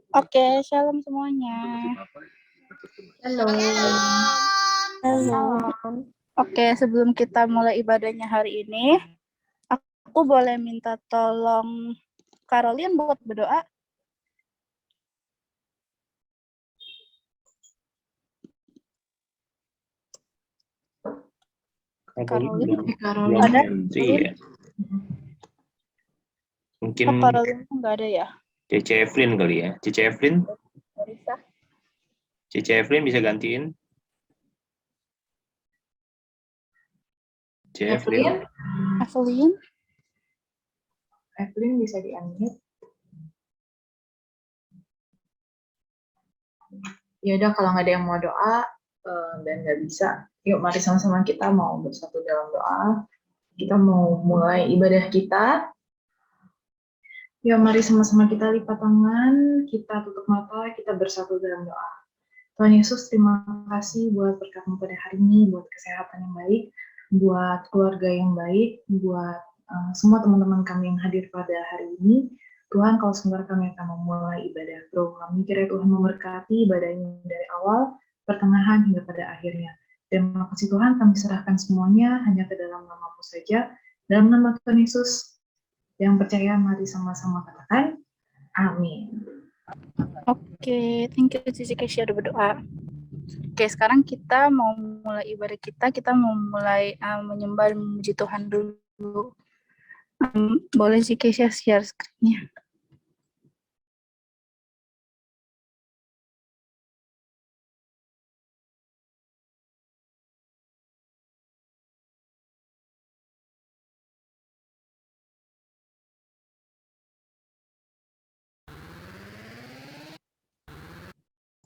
Oke, shalom semuanya. Halo. Halo. Oke, sebelum kita mulai ibadahnya hari ini, aku boleh minta tolong Caroline buat berdoa. Caroline ada? Ya. Mungkin Caroline nggak ada ya? Cece Evelyn kali ya. Cece Evelyn? Bisa. Cece Evelyn bisa gantiin? Cece Evelyn? Evelyn bisa di-unmute. Ya udah, kalau nggak ada yang mau doa dan nggak bisa, yuk mari sama-sama kita mau bersatu dalam doa. Kita mau mulai ibadah kita. Yuk mari sama-sama kita lipat tangan, kita tutup mata, kita bersatu dalam doa. Tuhan Yesus, terima kasih buat berkat-Mu pada hari ini, buat kesehatan yang baik, buat keluarga yang baik, buat semua teman-teman kami yang hadir pada hari ini. Tuhan, kalau sebentar kami akan memulai ibadah Bro, kami kira Tuhan memberkati ibadahnya dari awal, pertengahan, hingga pada akhirnya. Terima kasih Tuhan, kami serahkan semuanya hanya ke dalam nama-Mu saja. Dalam nama Tuhan Yesus, yang percaya, mari sama-sama katakan, amin. Oke, thank you Cici Kesia udah berdoa. Oke, sekarang kita mau mulai ibadah kita mau mulai menyembah dan memuji Tuhan dulu. Boleh Cici Kesia share screen-nya.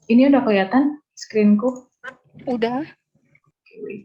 Ini udah kelihatan screen-ku? Udah. Oke.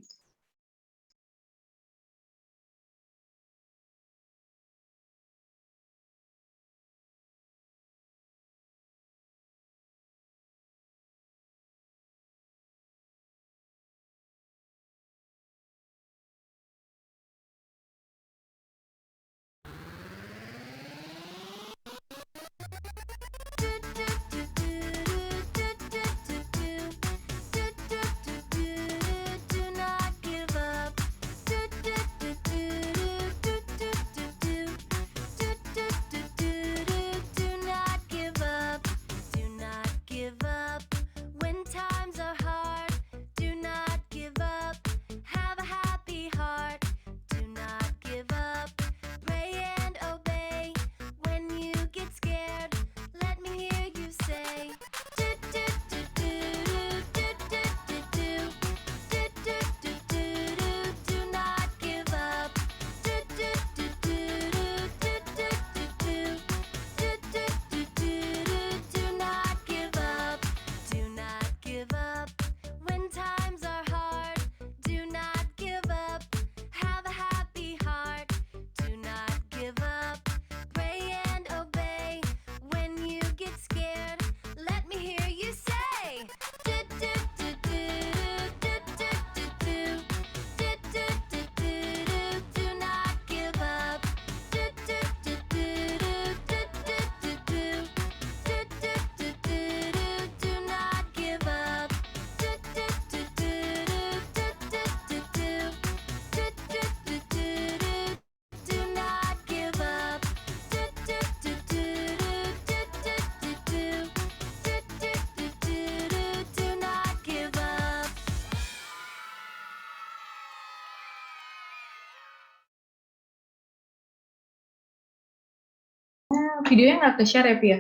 Videonya nggak ke-share ya, Pia?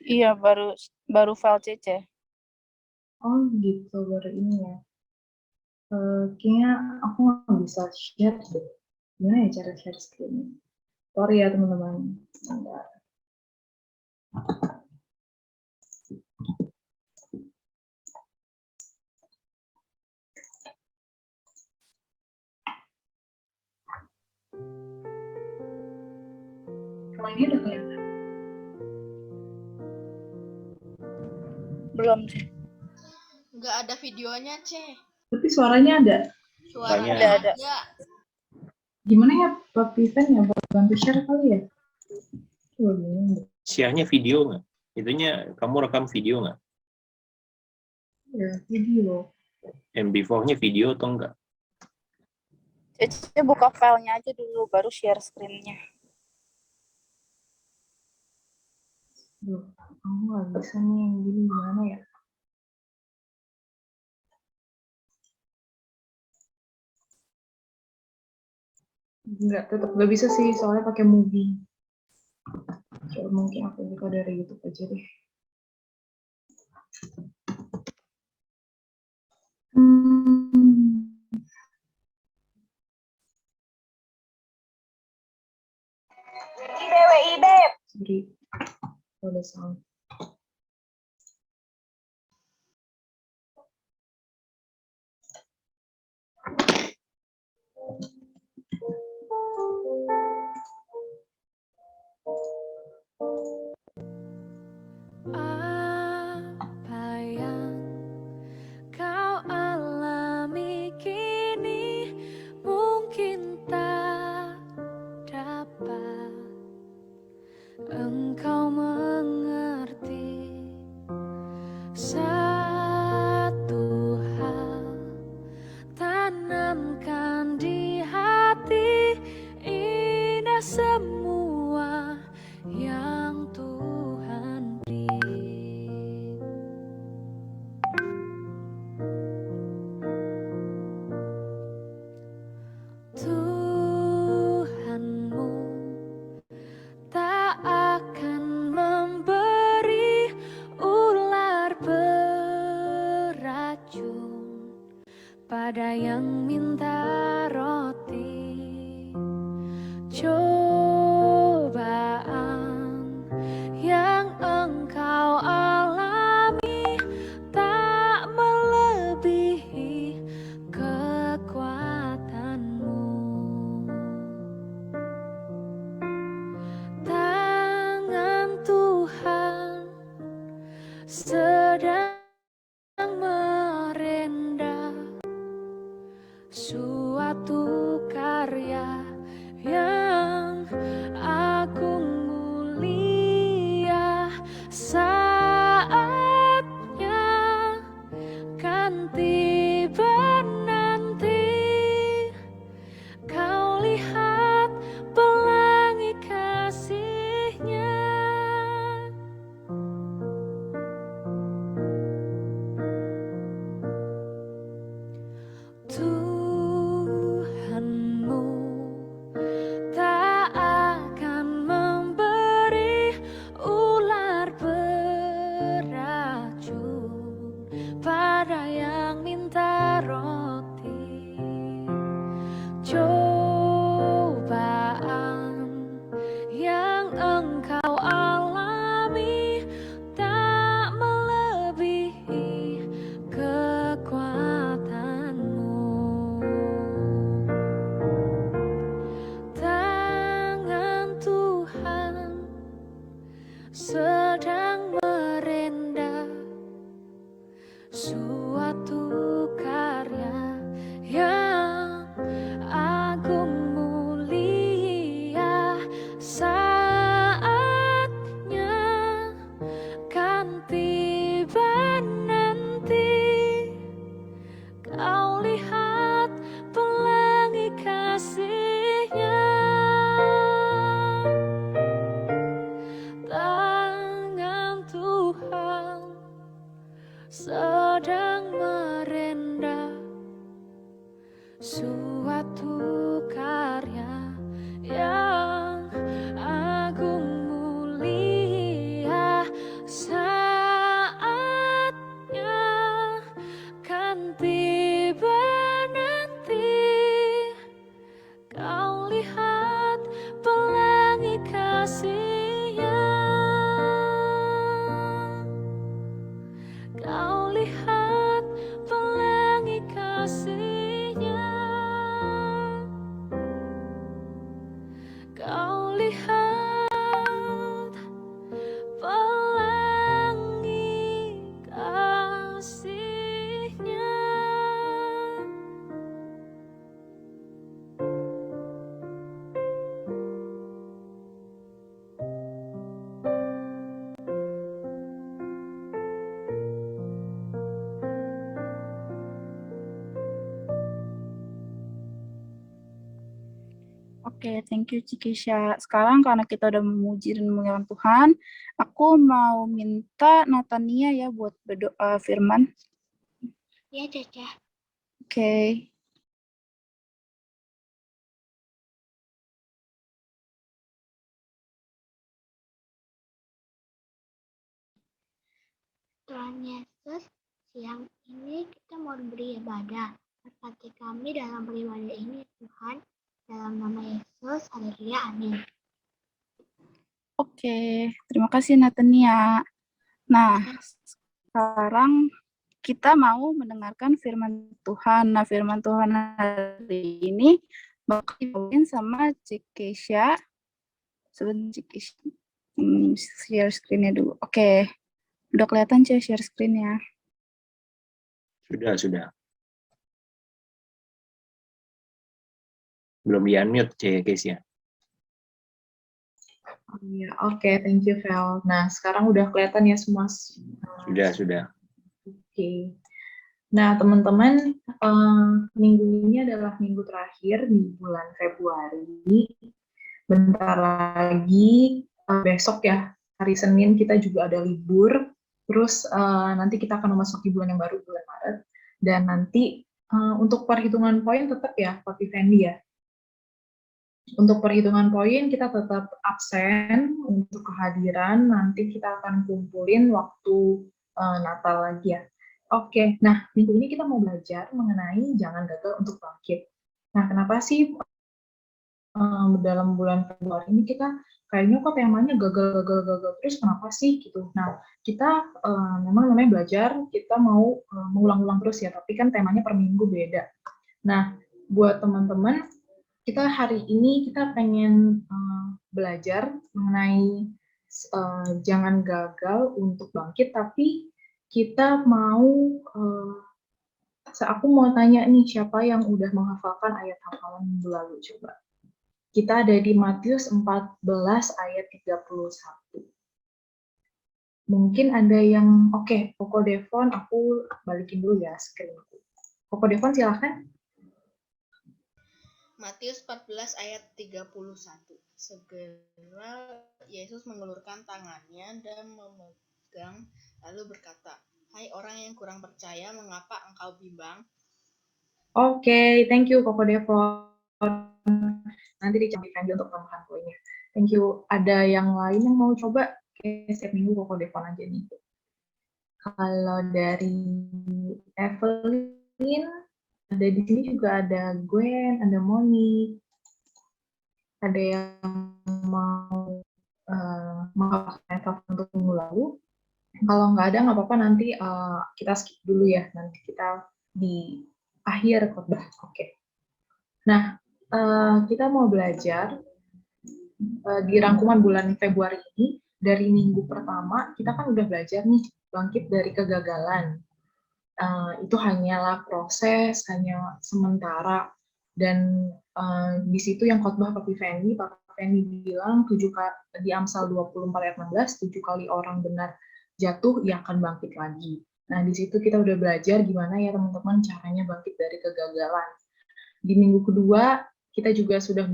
Iya, baru file CC. Oh gitu, baru ini ya. Kayaknya aku nggak bisa share deh. Gimana ya cara share screen? Sorry ya teman-teman. Bentar. Kalau ini udah kelihatan? Belum sih. Nggak ada videonya, Ce. Tapi suaranya ada. Suaranya ada. Gimana ya Pak Piven ya, bantu share kali ya? Coba gini. Siangnya video nggak? Itunya kamu rekam video nggak? Ya, video. MB4-nya video atau enggak? Cece buka filenya aja dulu, baru share screen-nya. Duh, aku nggak bisa nih, jadi gimana ya? Nggak, tetap nggak bisa sih, soalnya pakai movie. Coba mungkin aku buka dari YouTube aja deh. Sorry, ada sound. Apa yang kau alami kini mungkin tak dapat engkau mengerti. Satu hal tanamkan di hati, indah semua yang Tuhan beri. Tuhanmu tak akan memberi ular beracun pada yang minta roti. Cobaan Oke, thank you Cikisha. Sekarang karena kita udah memuji dan memuliakan Tuhan, aku mau minta Natania ya buat berdoa firman. Ya, Caca. Oke. Tuhan Yesus, siang ini kita mau beribadah. Berkati kami dalam beribadah ini, Tuhan. Dalam nama Yesus, haleluya, amin. Oke, terima kasih Natania. Nah, sekarang kita mau mendengarkan firman Tuhan. Nah, firman Tuhan hari ini bakal dibawain sama Cikisha. Sebentar Cikisha. Share screen-nya dulu. Oke. Udah kelihatan share screen-nya. Sudah. Belum di-unmute, Case ya. Iya, oke, thank you, Vel. Nah, sekarang udah kelihatan ya semua. Sudah. Oke. Nah, teman-teman, minggu ini adalah minggu terakhir di bulan Februari. Bentar lagi, besok ya, hari Senin kita juga ada libur. Terus nanti kita akan memasuki bulan yang baru, bulan Maret. Dan nanti untuk perhitungan poin tetap ya, Papi Fendi ya. Untuk perhitungan poin kita tetap absen untuk kehadiran, nanti kita akan kumpulin waktu Natal lagi ya. Oke, nah minggu ini kita mau belajar mengenai jangan gagal untuk bangkit. Nah, kenapa sih dalam bulan Februari ini kita kayaknya kok temanya gagal terus, kenapa sih gitu. Nah, kita memang namanya belajar, kita mau mengulang-ulang terus ya, tapi kan temanya per minggu beda. Nah, buat teman-teman, kita hari ini kita pengen belajar mengenai jangan gagal untuk bangkit, tapi kita mau aku mau tanya nih, siapa yang udah menghafalkan ayat hafalan minggu lalu, coba. Kita ada di Matius 14 ayat 31. Mungkin ada yang, oke, Koko Devon, aku balikin dulu ya screen-ku. Koko Devon silahkan. Matius 14 ayat 31. Segera Yesus mengulurkan tangannya dan memegang, lalu berkata, "Hai orang yang kurang percaya, mengapa engkau bimbang?" Oke, thank you Koko Devon. Nanti dicampurkan untuk tambahan poinnya. Thank you. Ada yang lain yang mau coba? Oke, setiap minggu Koko Devon aja nih. Kalau dari Evelyn, ada di sini juga ada Gwen, ada Moni, ada yang mau menghafalkan untuk minggu lalu. Kalau nggak ada nggak apa-apa, nanti kita skip dulu ya, nanti kita di akhir khotbah. Oke. Nah, kita mau belajar di rangkuman bulan Februari ini, dari minggu pertama kita kan udah belajar nih bangkit dari kegagalan. Itu hanyalah proses, hanya sementara, dan di situ yang khotbah Papi Fendi bilang di Amsal 24 ayat 16, 7 kali orang benar jatuh, ia akan bangkit lagi. Nah, di situ kita udah belajar gimana ya teman-teman caranya bangkit dari kegagalan. Di minggu kedua kita juga sudah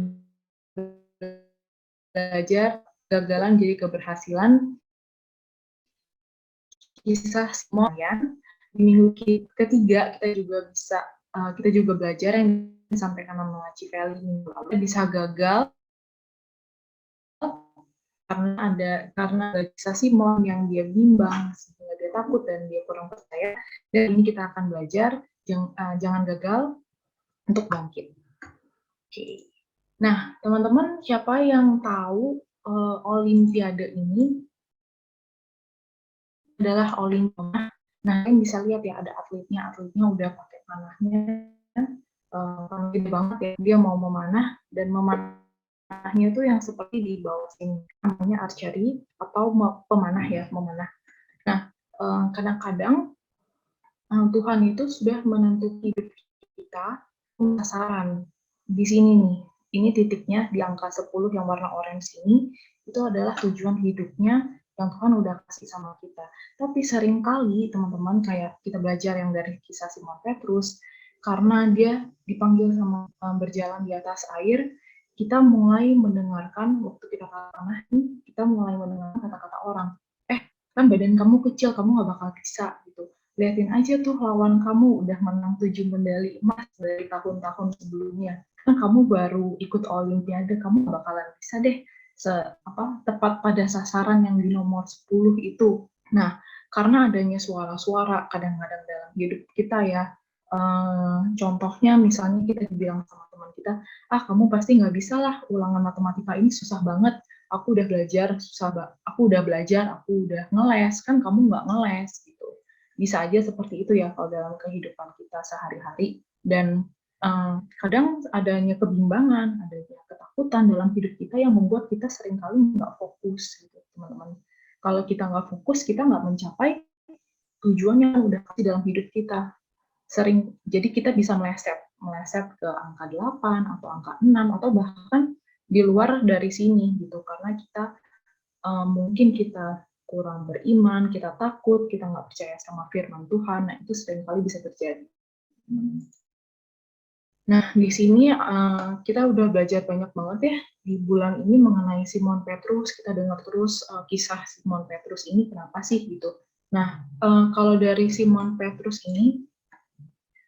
belajar kegagalan jadi keberhasilan, kisah semuanya. Di minggu ketiga kita juga belajar yang disampaikan sama Civeli minggu lalu, bisa gagal karena ada kisah Simon yang dia bimbang sehingga dia takut dan dia kurang percaya. Dan ini kita akan belajar jangan gagal untuk bangkit. Oke. Nah, teman-teman, siapa yang tahu Olimpiade ini adalah Olimpiade? Nah, kalian bisa lihat ya, ada atletnya udah pakai panahnya, gede banget ya, dia mau memanah, dan memanahnya itu yang seperti di bawah sini, namanya archery, atau pemanah ya, memanah. Nah, kadang-kadang Tuhan itu sudah menentukan hidup kita, sasaran di sini nih, ini titiknya di angka 10 yang warna orange ini, itu adalah tujuan hidupnya yang Tuhan udah kasih sama kita. Tapi seringkali teman-teman kayak kita belajar yang dari kisah Simon Petrus, karena dia dipanggil sama berjalan di atas air, kita mulai mendengarkan waktu kita tanah ini, kita mulai mendengarkan kata-kata orang. Kan badan kamu kecil, kamu nggak bakal bisa gitu. Liatin aja tuh lawan kamu udah menang 7 medali emas dari tahun-tahun sebelumnya. Kan kamu baru ikut Olimpiade, kamu nggak bakalan bisa deh tepat pada sasaran yang di nomor 10 itu. Nah, karena adanya suara-suara kadang-kadang dalam hidup kita ya, contohnya misalnya kita dibilang sama teman kita, kamu pasti nggak bisa lah, ulangan matematika ini susah banget, aku udah belajar aku udah ngeles, kan kamu nggak ngeles gitu. Bisa aja seperti itu ya kalau dalam kehidupan kita sehari-hari. Dan kadang adanya kebimbangan, adanya ketakutan dalam hidup kita yang membuat kita seringkali nggak fokus gitu, teman-teman. Kalau kita nggak fokus, kita nggak mencapai tujuan yang udah kasih dalam hidup kita. Jadi kita bisa meleset ke angka 8 atau angka 6 atau bahkan di luar dari sini gitu, karena kita mungkin kita kurang beriman, kita takut, kita nggak percaya sama firman Tuhan. Nah, itu seringkali bisa terjadi. Nah, di sini kita udah belajar banyak banget ya di bulan ini mengenai Simon Petrus. Kita dengar terus kisah Simon Petrus ini kenapa sih gitu. Nah, kalau dari Simon Petrus ini,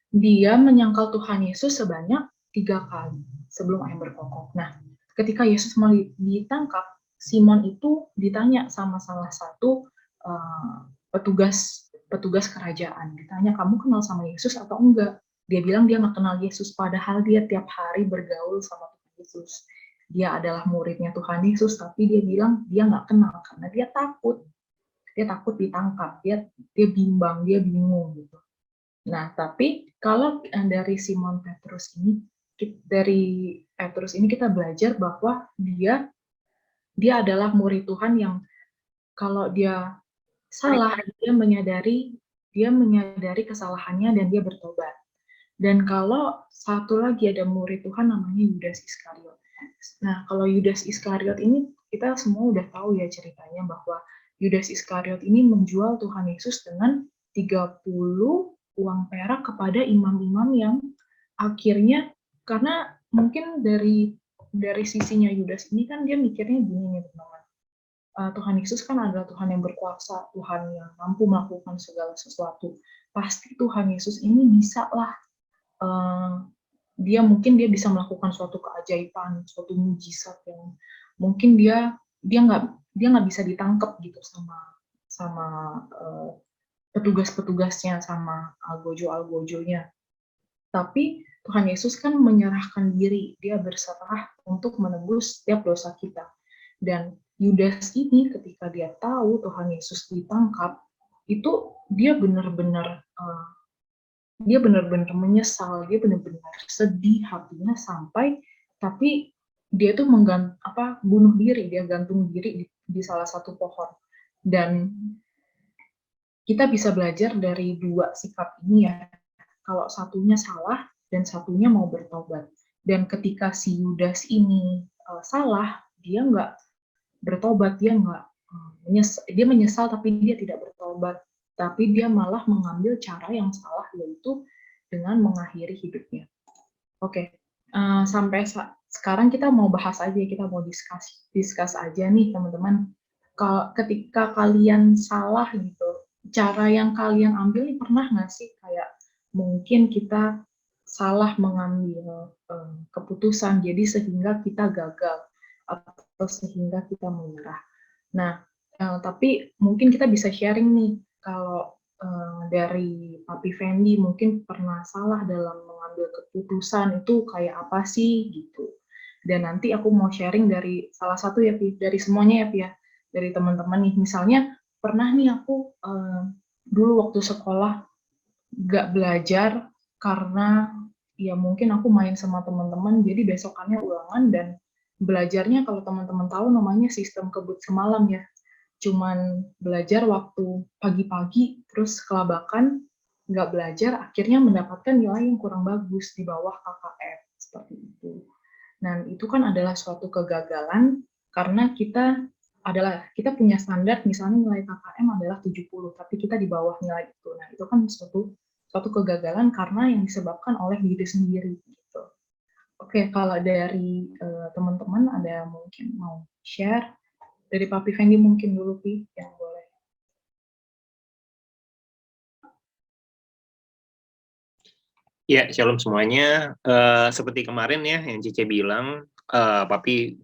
dia menyangkal Tuhan Yesus sebanyak 3 kali sebelum ayam berkokok. Nah, ketika Yesus ditangkap, Simon itu ditanya sama salah satu petugas kerajaan. Ditanya, kamu kenal sama Yesus atau enggak? Dia bilang dia nggak kenal Yesus, padahal dia tiap hari bergaul sama Tuhan Yesus. Dia adalah muridnya Tuhan Yesus, tapi dia bilang dia nggak kenal karena dia takut. Dia takut ditangkap, dia bimbang, dia bingung gitu. Nah, tapi kalau dari Simon Petrus ini, kita belajar bahwa dia adalah murid Tuhan yang kalau dia salah, dia menyadari kesalahannya dan dia bertobat. Dan kalau satu lagi ada murid Tuhan namanya Yudas Iskariot. Nah, kalau Yudas Iskariot ini kita semua udah tahu ya ceritanya bahwa Yudas Iskariot ini menjual Tuhan Yesus dengan 30 uang perak kepada imam-imam yang akhirnya, karena mungkin dari sisinya Yudas ini kan dia mikirnya gini nih teman-teman, Tuhan Yesus kan adalah Tuhan yang berkuasa, Tuhan yang mampu melakukan segala sesuatu, pasti Tuhan Yesus ini bisa lah, dia bisa melakukan suatu keajaiban, suatu mujizat yang mungkin dia nggak bisa ditangkap gitu sama petugas-petugasnya, sama algojo-algojonya. Tapi Tuhan Yesus kan menyerahkan diri, dia berserah untuk menebus setiap dosa kita. Dan Yudas ini ketika dia tahu Tuhan Yesus ditangkap, itu dia benar-benar menyesal, dia benar-benar sedih hatinya sampai, tapi dia tuh bunuh diri, dia gantung diri di salah satu pohon. Dan kita bisa belajar dari dua sikap ini ya, kalau satunya salah dan satunya mau bertobat. Dan ketika si Yudas ini salah, dia nggak bertobat, dia menyesal tapi dia tidak bertobat, tapi dia malah mengambil cara yang salah, yaitu dengan mengakhiri hidupnya. Oke, sampai sekarang kita mau bahas aja, kita mau discuss aja nih teman-teman. Ketika kalian salah gitu, cara yang kalian ambil nih, pernah nggak sih kayak mungkin kita salah mengambil keputusan, jadi sehingga kita gagal atau sehingga kita menyerah. Nah, tapi mungkin kita bisa sharing nih, kalau dari Papi Fendi mungkin pernah salah dalam mengambil keputusan itu kayak apa sih gitu. Dan nanti aku mau sharing dari salah satu ya, Pi, dari semuanya ya, Pi, ya, dari teman-teman nih. Misalnya pernah nih aku dulu waktu sekolah nggak belajar karena ya mungkin aku main sama teman-teman, jadi besokannya ulangan, dan belajarnya kalau teman-teman tahu namanya sistem kebut semalam ya. Cuman belajar waktu pagi-pagi, terus kelabakan, nggak belajar, akhirnya mendapatkan nilai yang kurang bagus di bawah KKM, seperti itu. Nah, itu kan adalah suatu kegagalan, karena kita punya standar, misalnya nilai KKM adalah 70, tapi kita di bawah nilai itu. Nah, itu kan suatu kegagalan karena yang disebabkan oleh diri sendiri, gitu. Oke, kalau dari teman-teman ada mungkin mau share dari Papi Fendi mungkin dulu Pi yang boleh. Ya, shalom semuanya. Seperti kemarin ya, yang Cice bilang, Papi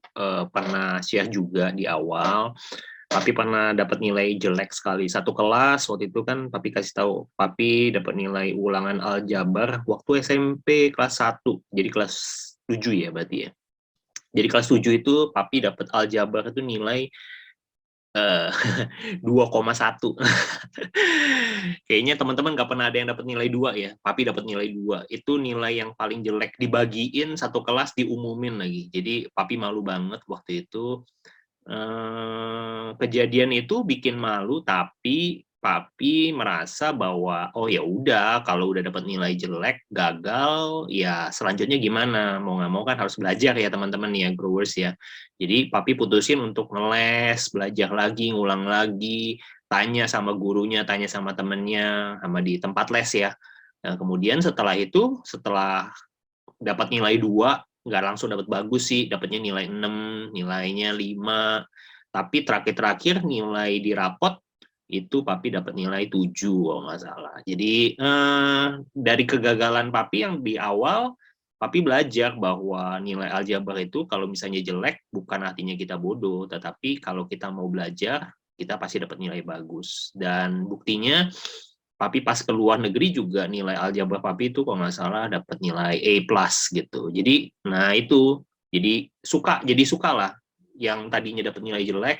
pernah share juga di awal. Papi pernah dapat nilai jelek sekali. Satu kelas, waktu itu kan Papi kasih tahu, Papi dapat nilai ulangan aljabar waktu SMP kelas 1. Jadi kelas 7 ya berarti ya. Jadi kelas 7 itu Papi dapat aljabar itu nilai 2,1. Kayaknya teman-teman nggak pernah ada yang dapat nilai 2 ya. Papi dapat nilai 2. Itu nilai yang paling jelek. Dibagiin satu kelas, diumumin lagi. Jadi Papi malu banget waktu itu. Kejadian itu bikin malu, tapi Papi merasa bahwa oh ya udah, kalau udah dapat nilai jelek, gagal, ya selanjutnya gimana? Mau nggak mau kan harus belajar ya teman-teman ya, growers ya. Jadi Papi putusin untuk ngeles, belajar lagi, ngulang lagi, tanya sama gurunya, tanya sama temennya, sama di tempat les ya. Nah, kemudian setelah itu, setelah dapat nilai 2, nggak langsung dapat bagus sih, dapatnya nilai 6, nilainya 5. Tapi terakhir-terakhir nilai di rapot, itu Papi dapat nilai 7 kalau nggak salah. Jadi dari kegagalan Papi yang di awal, Papi belajar bahwa nilai aljabar itu kalau misalnya jelek, bukan artinya kita bodoh, tetapi kalau kita mau belajar, kita pasti dapat nilai bagus. Dan buktinya, Papi pas ke luar negeri juga nilai aljabar Papi itu kalau nggak salah dapat nilai A+ gitu. Jadi, nah itu, jadi suka lah. Yang tadinya dapat nilai jelek,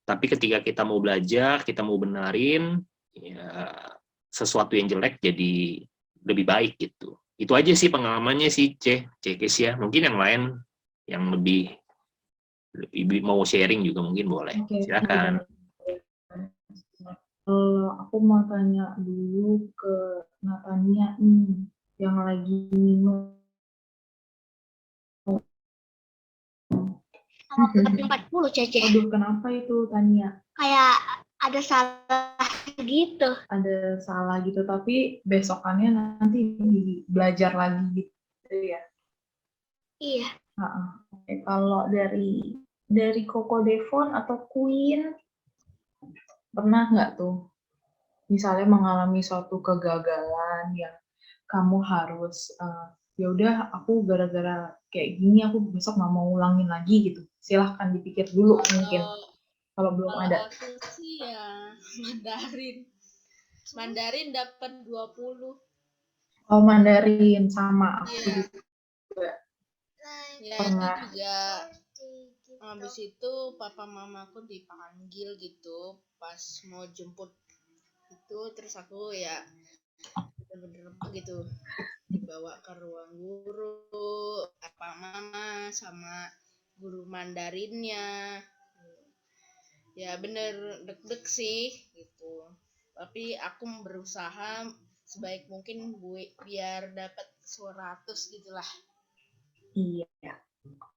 tapi ketika kita mau belajar, kita mau benarin, ya sesuatu yang jelek jadi lebih baik gitu. Itu aja sih pengalamannya sih, Cekes ya. Mungkin yang lain yang lebih mau sharing juga mungkin boleh. Oke, Silakan. Aku mau tanya dulu ke Natania nih, yang lagi minum. 40 Cece. Aduh, kenapa itu Tania? Kayak ada salah gitu. Ada salah gitu, tapi besokannya nanti belajar lagi gitu ya? Iya. Oke, kalau dari Coco Devon atau Queen, pernah nggak tuh misalnya mengalami suatu kegagalan yang kamu harus ya udah aku gara-gara kayak gini aku besok nggak mau ulangin lagi gitu. Silahkan dipikir dulu mungkin kalau belum ada. Aku sih ya Mandarin dapat 20. Oh, Mandarin sama aku Iya. juga Ya pernah. itu juga. Habis itu papa mamaku dipanggil gitu pas mau jemput itu, terus aku ya bener-bener gitu dibawa ke ruang guru, apa mama sama guru Mandarinnya. Ya bener deg-deg sih gitu. Tapi aku berusaha sebaik mungkin biar dapat 100 gitulah. Iya.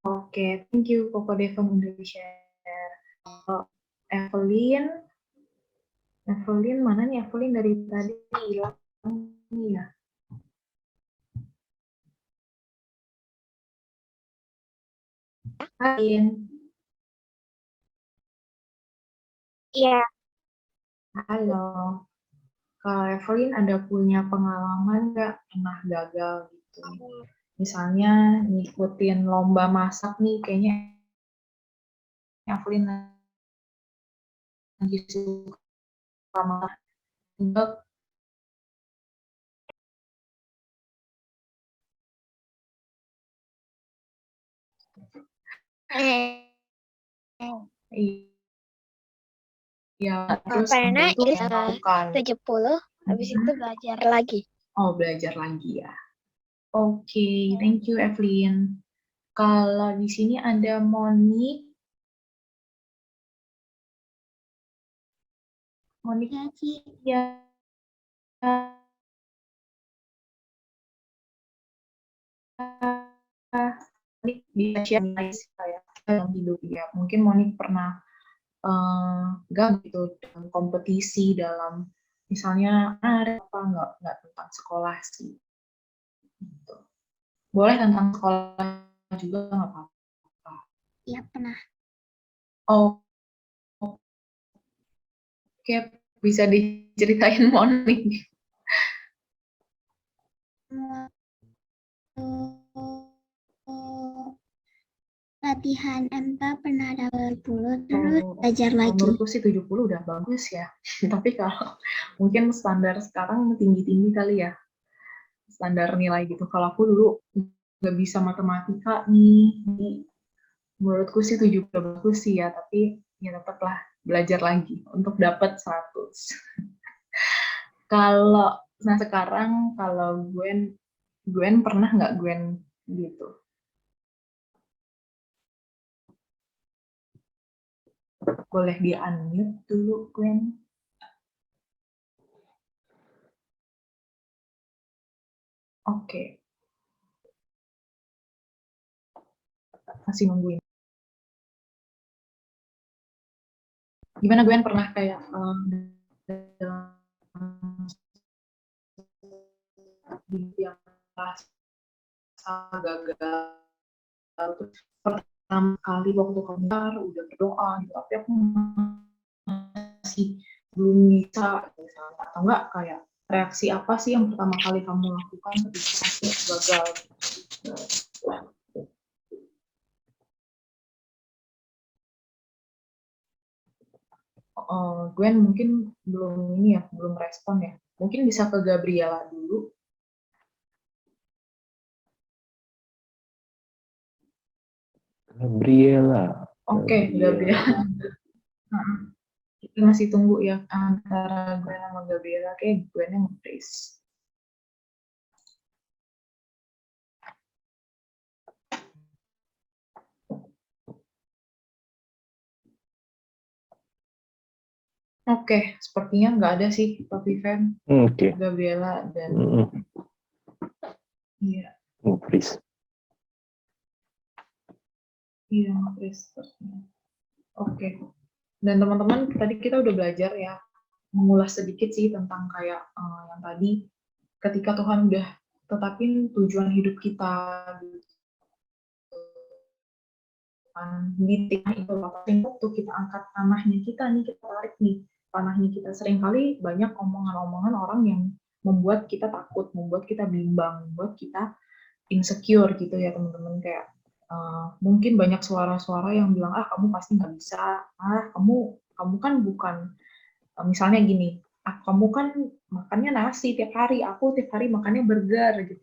Oke, thank you Coco Devon udah share. Evelyn mana nih? Evelyn dari tadi hilang nih ya. Hai. Iya. Halo. Kalau Evelyn ada punya pengalaman nggak pernah gagal gitu? Misalnya ngikutin lomba masak nih, kayaknya Evelyn lagi suka masak. Iya, terus Karena itu melakukan 70, habis itu belajar lagi. Oh, belajar lagi ya. Oke, thank you Evelyn. Kalau di sini ada Monique. Monique ya. Monique bisa share saya dalam hidup ya. Mungkin Monique pernah gak gitu dalam kompetisi dalam misalnya ada apa nggak tentang sekolah sih. Gitu. Boleh tentang sekolah juga nggak apa-apa. Iya, pernah. Oh, oke, bisa diceritain Monik. Latihan MK pernah dapat 10, terus belajar Kalau lagi. menurutku sih 70 udah bagus ya. Tapi kalau mungkin standar sekarang tinggi-tinggi kali ya. Standar nilai gitu. Kalau aku dulu nggak bisa matematika nih. Jadi menurutku sih 70 udah bagus sih ya. Tapi ya tetaplah belajar lagi untuk dapat 100. Kalau nah sekarang kalau Gwen pernah nggak Gwen gitu? Boleh di unmute dulu Gwen. Oke, masih nungguin. Gimana Gwen pernah kayak yang rasa gagal terus pertama kali waktu keluar udah berdoa gitu tapi aku masih belum bisa misalnya atau enggak kayak reaksi apa sih yang pertama kali kamu lakukan ketika aku gagal Gwen mungkin belum ini ya belum respon ya mungkin bisa ke Gabriela dulu. Gabriela. Oke, Gabriela. Kita masih tunggu ya antara Gwen sama Gabriela. Kayak Gwen yang nge-freeze. Oke, sepertinya nggak ada sih Pak Viven, Gabriela dan iya. Freeze. Iya, freeze sepertinya. Oke. Dan teman-teman tadi kita udah belajar ya mengulas sedikit sih tentang kayak yang tadi ketika Tuhan udah tetapin tujuan hidup kita di tengah itu waktu kita angkat panahnya kita nih kita tarik nih panahnya kita seringkali banyak omongan-omongan orang yang membuat kita takut, membuat kita bimbang, membuat kita insecure gitu ya teman-teman kayak mungkin banyak suara-suara yang bilang kamu pasti nggak bisa, kamu kan bukan misalnya gini, kamu kan makannya nasi tiap hari, aku tiap hari makannya burger gitu.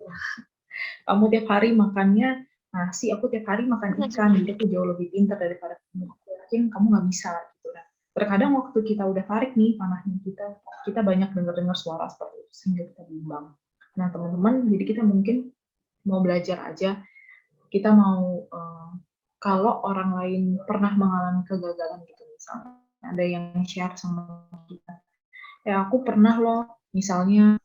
Kamu tiap hari makannya nasi, aku tiap hari makan ikan, jadi aku jauh lebih pintar daripada kamu. Aku yakin kamu nggak bisa gitu. Nah, terkadang waktu kita udah tarik nih panahnya kita banyak dengar suara seperti itu sehingga kita bimbang. Nah teman-teman, jadi kita mungkin mau belajar aja, kita mau kalau orang lain pernah mengalami kegagalan gitu misalnya, ada yang share sama kita, aku pernah loh misalnya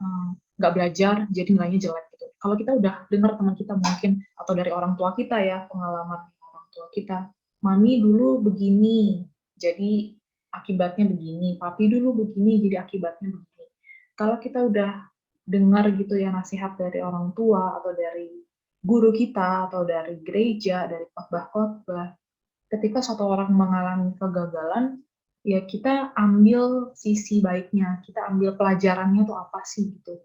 nggak belajar jadi nilainya jelek gitu. Kalau kita udah dengar teman kita mungkin atau dari orang tua kita ya pengalaman orang tua kita, mami dulu begini jadi akibatnya begini, papi dulu begini jadi akibatnya begini. Kalau kita udah dengar gitu ya nasihat dari orang tua atau dari guru kita atau dari gereja, dari khotbah-khotbah, ketika satu orang mengalami kegagalan, ya kita ambil sisi baiknya, kita ambil pelajarannya tuh apa sih gitu.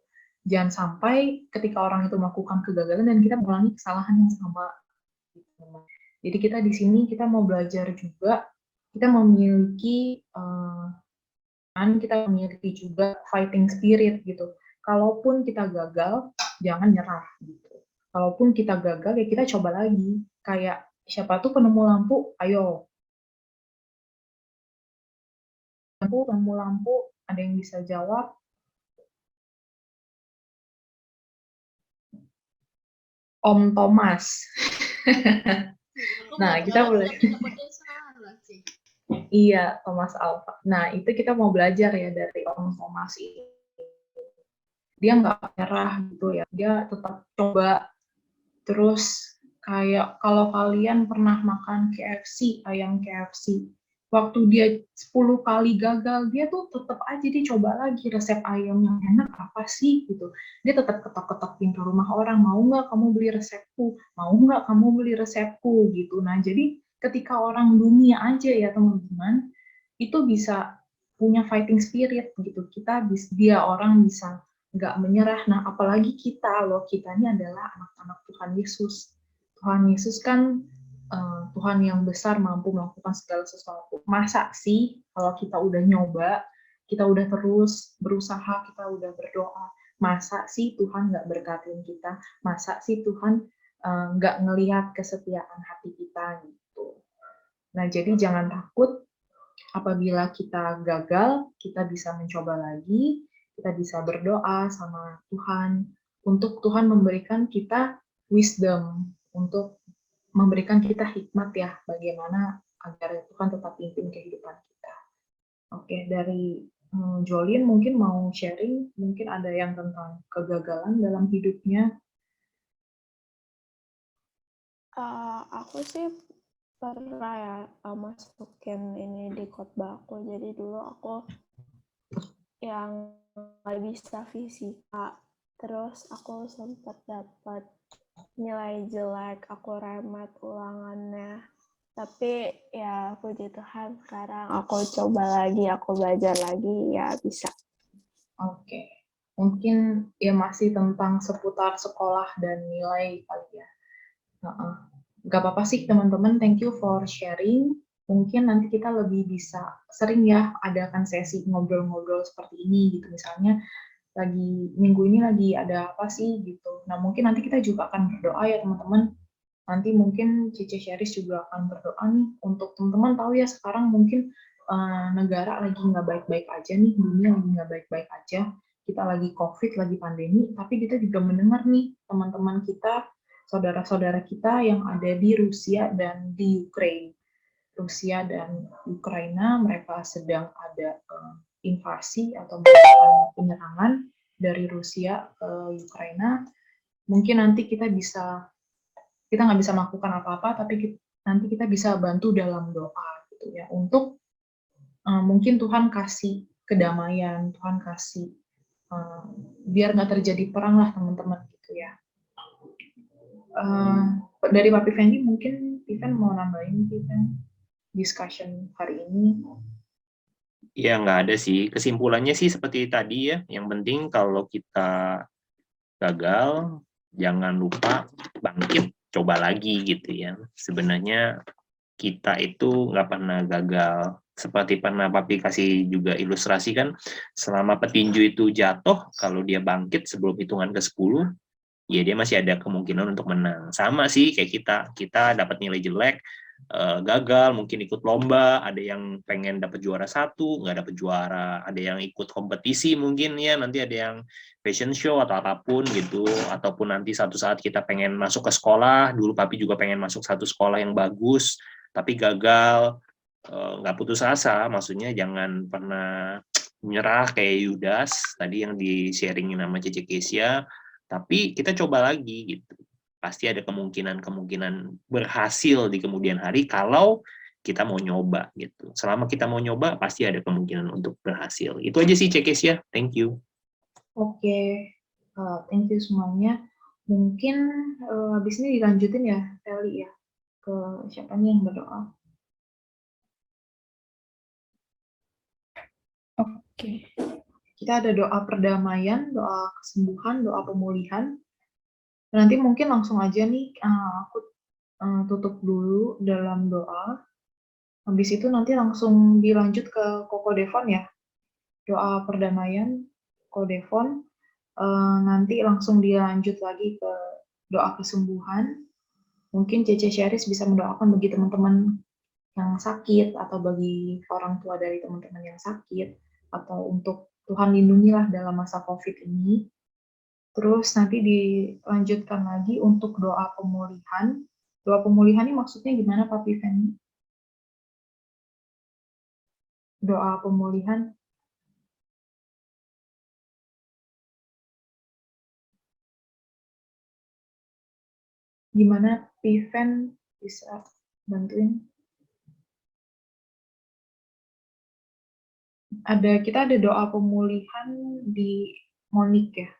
Jangan sampai ketika orang itu melakukan kegagalan dan kita mengulangi kesalahan yang sama. Jadi kita di sini kita mau belajar juga, kita memiliki juga fighting spirit gitu. Kalaupun kita gagal, jangan nyerah gitu. Kalaupun kita gagal, ya kita coba lagi. Kayak siapa tuh penemu lampu, ayo. Penemu lampu, ada yang bisa jawab? Om Thomas. Nah, kita boleh. Iya, Thomas Alva. Nah, itu kita mau belajar ya dari Om Thomas ini. Dia nggak nyerah gitu ya. Dia tetap coba. Terus kayak kalau kalian pernah makan KFC, ayam KFC, waktu dia 10 kali gagal, dia tuh tetap aja dia coba lagi resep ayam yang enak apa sih gitu. Dia tetap ketok-ketok pintu rumah orang, mau nggak kamu beli resepku, mau nggak kamu beli resepku gitu. Nah jadi ketika orang dunia aja ya teman-teman, itu bisa punya fighting spirit gitu. Dia orang bisa nggak menyerah. Nah apalagi kita loh, kita ini adalah anak-anak Tuhan Yesus. Tuhan Yesus kan Tuhan yang besar mampu melakukan segala sesuatu. Masa sih kalau kita udah nyoba, kita udah terus berusaha, kita udah berdoa, masa sih Tuhan nggak berkatin kita? Masa sih Tuhan nggak ngelihat kesetiaan hati kita gitu. Nah jadi jangan takut apabila kita gagal, kita bisa mencoba lagi, kita bisa berdoa sama Tuhan untuk Tuhan memberikan kita wisdom untuk memberikan kita hikmat ya, bagaimana agar Tuhan tetap pimpin kehidupan kita. Oke, dari Jolin mungkin mau sharing, mungkin ada yang tentang kegagalan dalam hidupnya. Aku sih pernah ya masukin ini di khotbah aku. Jadi dulu aku yang nggak bisa fisika, terus aku sempat dapat nilai jelek, aku remet ulangannya. Tapi ya puji Tuhan sekarang aku coba lagi, aku belajar lagi, ya bisa. Oke, mungkin ya masih tentang seputar sekolah dan nilai kali ya. Gak apa-apa sih teman-teman, thank you for sharing. Mungkin nanti kita lebih bisa sering ya adakan sesi ngobrol-ngobrol seperti ini gitu. Misalnya lagi minggu ini lagi ada apa sih gitu. Nah mungkin nanti kita juga akan berdoa ya teman-teman. Nanti mungkin Cice Sheris juga akan berdoa nih untuk teman-teman tahu ya sekarang mungkin negara lagi nggak baik-baik aja nih, dunia lagi nggak baik-baik aja. Kita lagi COVID, lagi pandemi, tapi kita juga mendengar nih teman-teman kita, saudara-saudara kita yang ada di Rusia dan di Ukraina. Rusia dan Ukraina mereka sedang ada invasi atau penyerangan dari Rusia ke Ukraina. Mungkin nanti kita nggak bisa melakukan apa-apa, tapi nanti kita bisa bantu dalam doa gitu ya untuk mungkin Tuhan kasih kedamaian, Tuhan kasih biar nggak terjadi perang lah teman-teman gitu ya. Dari Papi Fendi mungkin Piven mau nambahin Piven discussion hari ini. Ya, nggak ada sih. Kesimpulannya sih seperti tadi ya. Yang penting kalau kita gagal, jangan lupa bangkit, coba lagi gitu ya. Sebenarnya kita itu nggak pernah gagal. Seperti pernah Papi kasih juga ilustrasi kan, selama petinju itu jatuh, kalau dia bangkit sebelum hitungan ke-10, ya dia masih ada kemungkinan untuk menang. Sama sih kayak kita dapat nilai jelek, gagal, mungkin ikut lomba, ada yang pengen dapat juara 1, nggak dapat juara, ada yang ikut kompetisi mungkin ya, nanti ada yang fashion show atau apapun gitu, ataupun nanti satu saat kita pengen masuk ke sekolah, dulu Papi juga pengen masuk satu sekolah yang bagus, tapi gagal, nggak putus asa, maksudnya jangan pernah menyerah kayak Yudas, tadi yang di-sharingin sama Cece Kesia, tapi kita coba lagi gitu. Pasti ada kemungkinan berhasil di kemudian hari kalau kita mau nyoba gitu. Selama kita mau nyoba pasti ada kemungkinan untuk berhasil. Itu aja sih Cekes ya. Thank you. Oke, thank you semuanya. Mungkin habis ini dilanjutin ya, Feli ya, ke siapa nih yang berdoa? Oke. Kita ada doa perdamaian, doa kesembuhan, doa pemulihan. Nanti mungkin langsung aja nih aku tutup dulu dalam doa. Habis itu nanti langsung dilanjut ke Koko Devon ya. Doa perdamaian, Koko Devon. Nanti langsung dilanjut lagi ke doa kesembuhan. Mungkin Cece Sheris bisa mendoakan bagi teman-teman yang sakit atau bagi orang tua dari teman-teman yang sakit atau untuk Tuhan lindungilah dalam masa COVID ini. Terus nanti dilanjutkan lagi untuk doa pemulihan. Doa pemulihan ini maksudnya gimana Pak Piven? Doa pemulihan. Gimana Piven bisa bantuin? Kita ada doa pemulihan di Monik ya.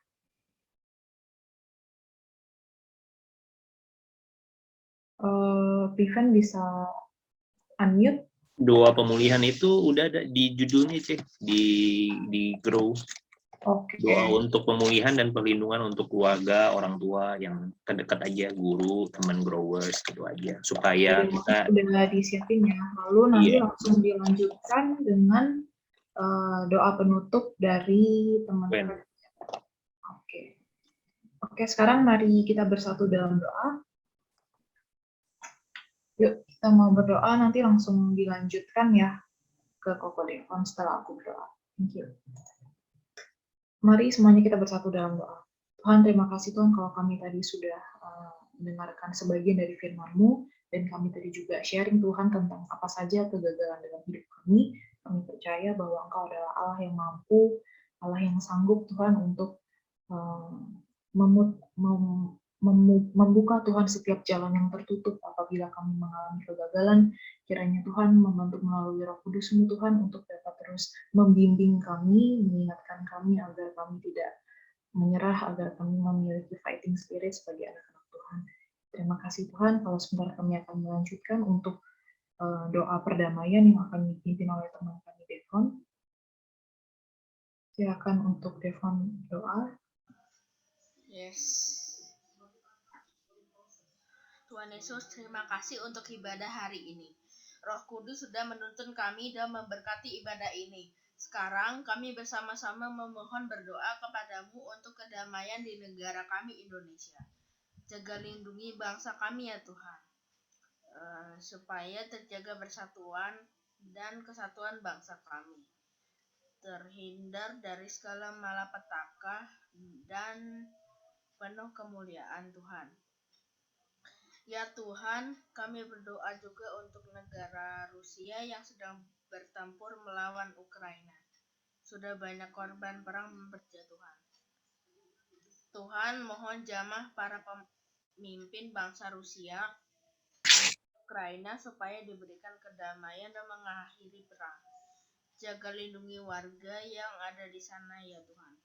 Vivian bisa unmute. Doa pemulihan itu udah ada di judulnya, Cek, di Grow. Oke. Doa untuk pemulihan dan perlindungan untuk keluarga, orang tua yang terdekat aja, guru, teman growers, gitu aja. Supaya kita udah disiapin ya. Lalu nanti Iya. langsung dilanjutkan dengan doa penutup dari teman-teman. Oke, sekarang mari kita bersatu dalam doa. Yuk, kita mau berdoa, nanti langsung dilanjutkan ya ke Koko Devon setelah aku berdoa. Thank you. Mari semuanya kita bersatu dalam doa. Tuhan, terima kasih Tuhan kalau kami tadi sudah mendengarkan sebagian dari firman-Mu, dan kami tadi juga sharing Tuhan tentang apa saja kegagalan dalam hidup kami. Kami percaya bahwa Engkau adalah Allah yang mampu, Allah yang sanggup Tuhan untuk membuka Tuhan setiap jalan yang tertutup apabila kami mengalami kegagalan. Kiranya Tuhan membantu melalui Roh Kudus-Mu Tuhan untuk dapat terus membimbing kami, mengingatkan kami agar kami tidak menyerah, agar kami memiliki fighting spirit sebagai anak-anak Tuhan. Terima kasih Tuhan. Kalau sebentar kami akan melanjutkan untuk doa perdamaian yang akan dipimpin oleh teman kami Devon. Silakan untuk Devon doa. Yes. Tuhan Yesus, terima kasih untuk ibadah hari ini. Roh Kudus sudah menuntun kami dan memberkati ibadah ini. Sekarang kami bersama-sama memohon berdoa kepadamu untuk kedamaian di negara kami Indonesia. Jaga lindungi bangsa kami ya Tuhan, supaya terjaga persatuan dan kesatuan bangsa kami, terhindar dari segala malapetaka dan penuh kemuliaan Tuhan. Ya Tuhan, kami berdoa juga untuk negara Rusia yang sedang bertempur melawan Ukraina. Sudah banyak korban perang berjatuhan. Tuhan, mohon jamah para pemimpin bangsa Rusia, Ukraina supaya diberikan kedamaian dan mengakhiri perang. Jaga lindungi warga yang ada di sana ya Tuhan.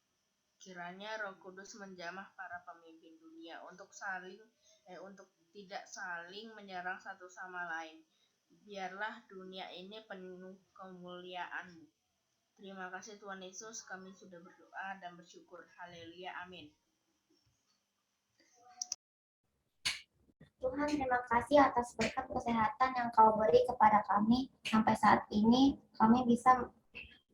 Kiranya Roh Kudus menjamah para pemimpin dunia untuk tidak saling menyerang satu sama lain. Biarlah dunia ini penuh kemuliaan-Mu. Terima kasih Tuhan Yesus, kami sudah berdoa dan bersyukur. Haleluya, amin. Tuhan, terima kasih atas berkat kesehatan yang Kau beri kepada kami. Sampai saat ini,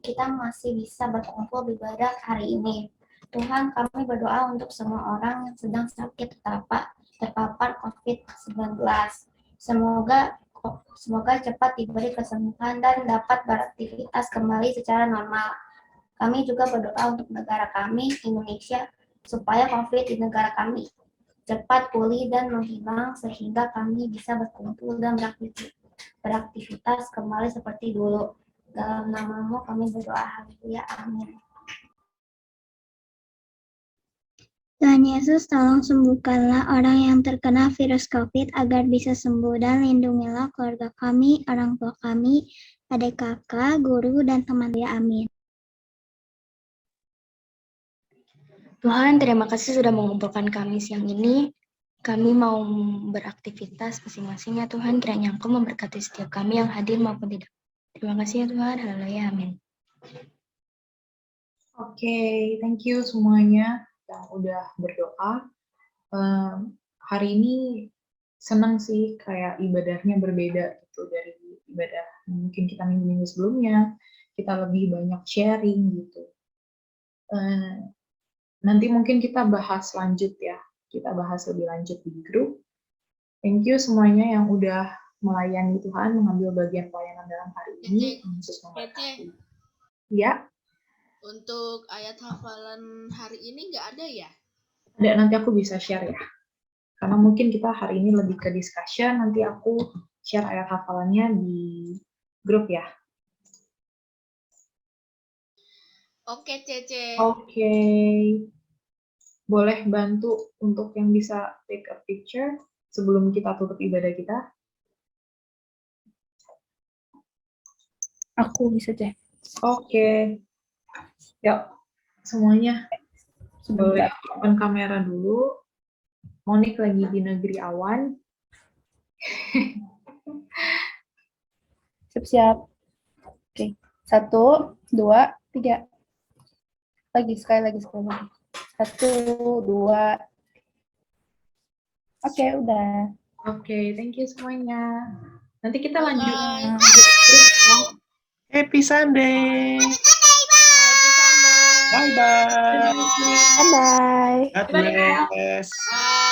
kita masih bisa berkumpul beribadah hari ini. Tuhan, kami berdoa untuk semua orang yang sedang sakit terpapar COVID-19. Semoga cepat diberi kesembuhan dan dapat beraktivitas kembali secara normal. Kami juga berdoa untuk negara kami, Indonesia, supaya COVID di negara kami cepat pulih dan menghilang sehingga kami bisa berkumpul dan beraktivitas kembali seperti dulu. Dalam nama-Mu kami berdoa, haleluya, amin. Tuhan Yesus, tolong sembuhkanlah orang yang terkena virus COVID agar bisa sembuh, dan lindungilah keluarga kami, orang tua kami, adik kakak, guru, dan teman. Ya, amin. Tuhan, terima kasih sudah mengumpulkan kami siang ini. Kami mau beraktivitas masing-masing ya Tuhan. Kiranya Engkau memberkati setiap kami yang hadir maupun tidak. Terima kasih ya Tuhan. Haleluya, amin. Oke, thank you semuanya yang udah berdoa. Hari ini senang sih kayak ibadahnya berbeda gitu dari ibadah mungkin kita minggu-minggu sebelumnya. Kita lebih banyak sharing gitu. Nanti mungkin kita bahas lanjut ya. Kita bahas lebih lanjut di grup. Thank you semuanya yang udah melayani Tuhan, mengambil bagian pelayanan dalam hari ini. Yesus memberkati. Ya. Untuk ayat hafalan hari ini nggak ada ya? Ada, nanti aku bisa share ya. Karena mungkin kita hari ini lebih ke discussion, nanti aku share ayat hafalannya di grup ya. Oke, Cece. Oke. Boleh bantu untuk yang bisa take a picture sebelum kita tutup ibadah kita? Aku bisa deh. Oke. Yuk, semuanya boleh Sebentar. open kamera dulu. Monik lagi di negeri awan. Siap-siap. Oke. 1, 2, 3. Sekali lagi. 1, 2. Oke, udah. Oke, thank you semuanya. Nanti kita lanjut. Bye. Happy Sunday. Happy Sunday. Bye-bye. Bye-bye. God bless. Bye.